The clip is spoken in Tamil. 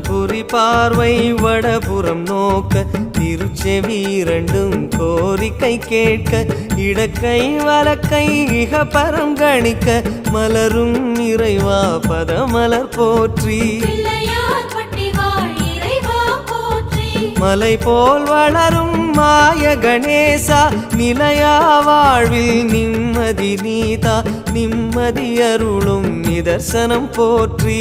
வலம்புரி பார்வை வடபுறம் நோக்க திருச்செவி இரண்டும் கோரிக்கை கேட்க இடக்கை வலக்கை இகபரம் கணிக்க மலரும் இறைவா பதமலர் போற்றி மலை போல் வளரும் மாய கணேசா நிலையா வாழ்வில் நிம்மதி நீதா நிம்மதி அருளும் நிதர்சனம் போற்றி